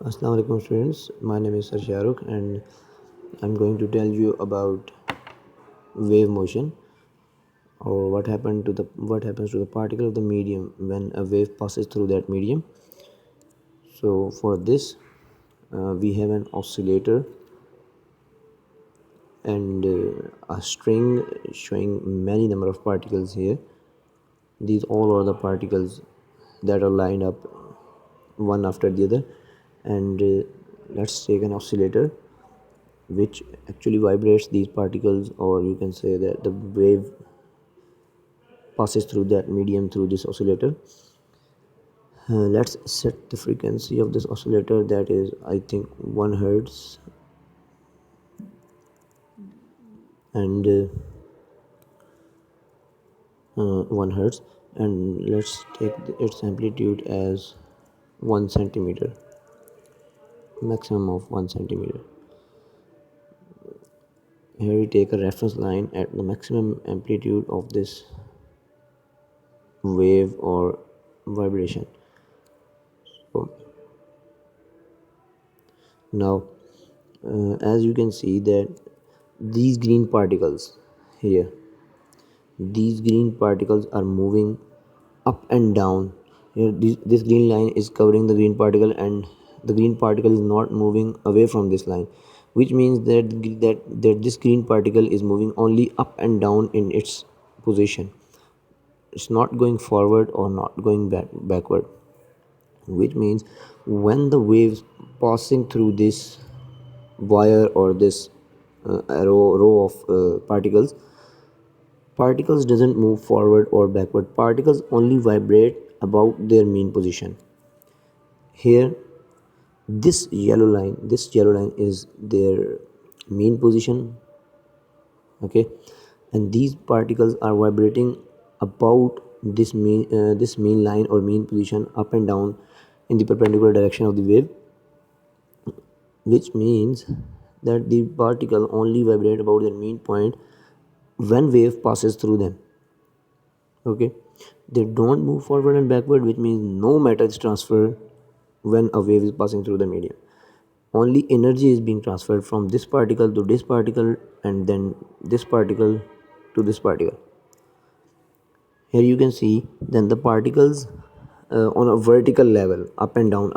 Assalamu alaikum students, my name is Sir Shahrukh and I'm going to tell you about wave motion or what happens to the particle of the medium when a wave passes through that medium. So for this we have an oscillator and a string showing many number of particles here. These all are the particles that are lined up one after the other, and let's take an oscillator which actually vibrates these particles, or you can say that the wave passes through that medium through this oscillator. Let's set the frequency of this oscillator, that is I think 1 hertz, and 1 hertz, and let's take its amplitude as 1 centimeter, maximum of 1 centimeter. Here we take a reference line at the maximum amplitude of this wave or vibration. So now as you can see that these green particles here, these green particles are moving up and down. Here this green line is covering the green particle, and the green particle is not moving away from this line, which means that this green particle is moving only up and down in its position. It's not going forward or not going backward, which means when the waves passing through this wire or this row of particles doesn't move forward or backward. Particles only vibrate about their mean position. Here this yellow line is their mean position, okay, and these particles are vibrating about this mean line or mean position up and down in the perpendicular direction of the wave, which means that the particle only vibrate about their mean point when wave passes through them, okay. They don't move forward and backward, which means no matter is transferred when a wave is passing through the medium. Only energy is being transferred from this particle to this particle, and then this particle to this particle. Here you can see then the particles on a vertical level, up and down,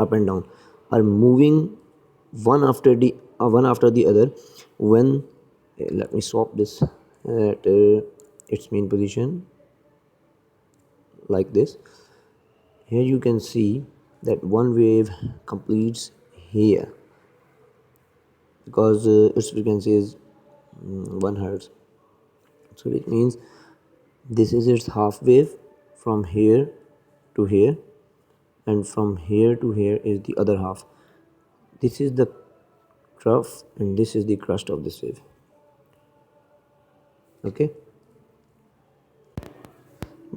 are moving one after the other. When let me swap this at its mean position like this. Here you can see that one wave completes here because its frequency is 1 hertz. So it means this is its half wave from here to here, and from here to here is the other half. This is the trough and this is the crust of this wave, okay.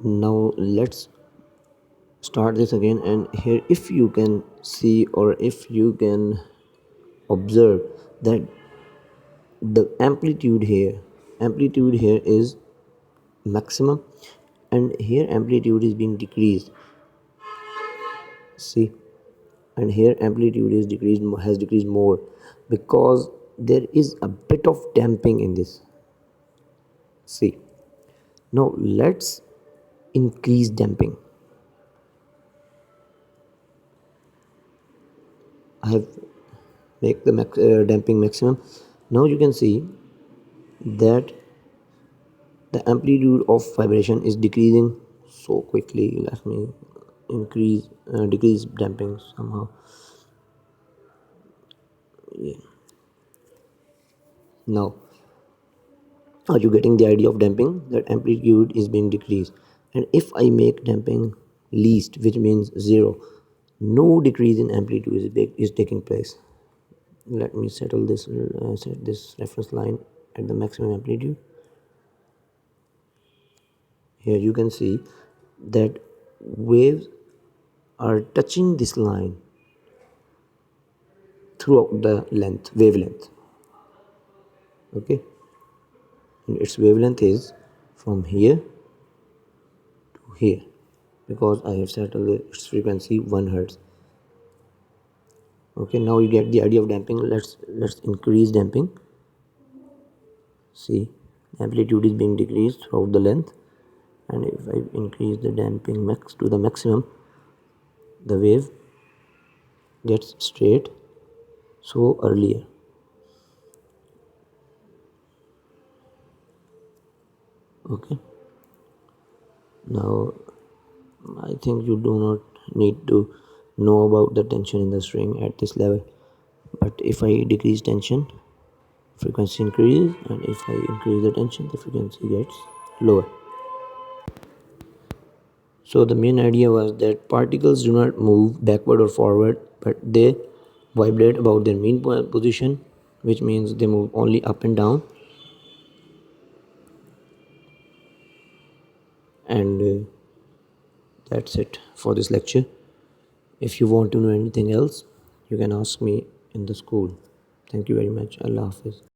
Now let's start this again, and here if you can see or if you can observe that the amplitude here is maximum, and here amplitude is being decreased, see, and here amplitude is decreased more because there is a bit of damping in this, see. Now let's increase damping. I have make the damping maximum. Now you can see that the amplitude of vibration is decreasing so quickly. Let me decrease damping somehow. Yeah. Now are you getting the idea of damping? That amplitude is being decreased, and if I make damping least, which means 0, no decrease in amplitude is taking place. Let me set this reference line at the maximum amplitude. Here you can see that waves are touching this line throughout the wavelength, okay, and its wavelength is from here to here because I have set its frequency 1 hertz, Okay, now you get the idea of damping. Let's increase damping. See, the amplitude is being decreased throughout the length, and if I increase the damping max to the maximum, the wave gets straight. So earlier, okay, now I think you do not need to know about the tension in the string at this level. But if I decrease tension, frequency increases, and if I increase the tension, the frequency gets lower. So the main idea was that particles do not move backward or forward, but they vibrate about their mean position, which means they move only up and down. And that's it for this lecture. If you want to know anything else, you can ask me in the school. Thank you very much. Allah Hafiz.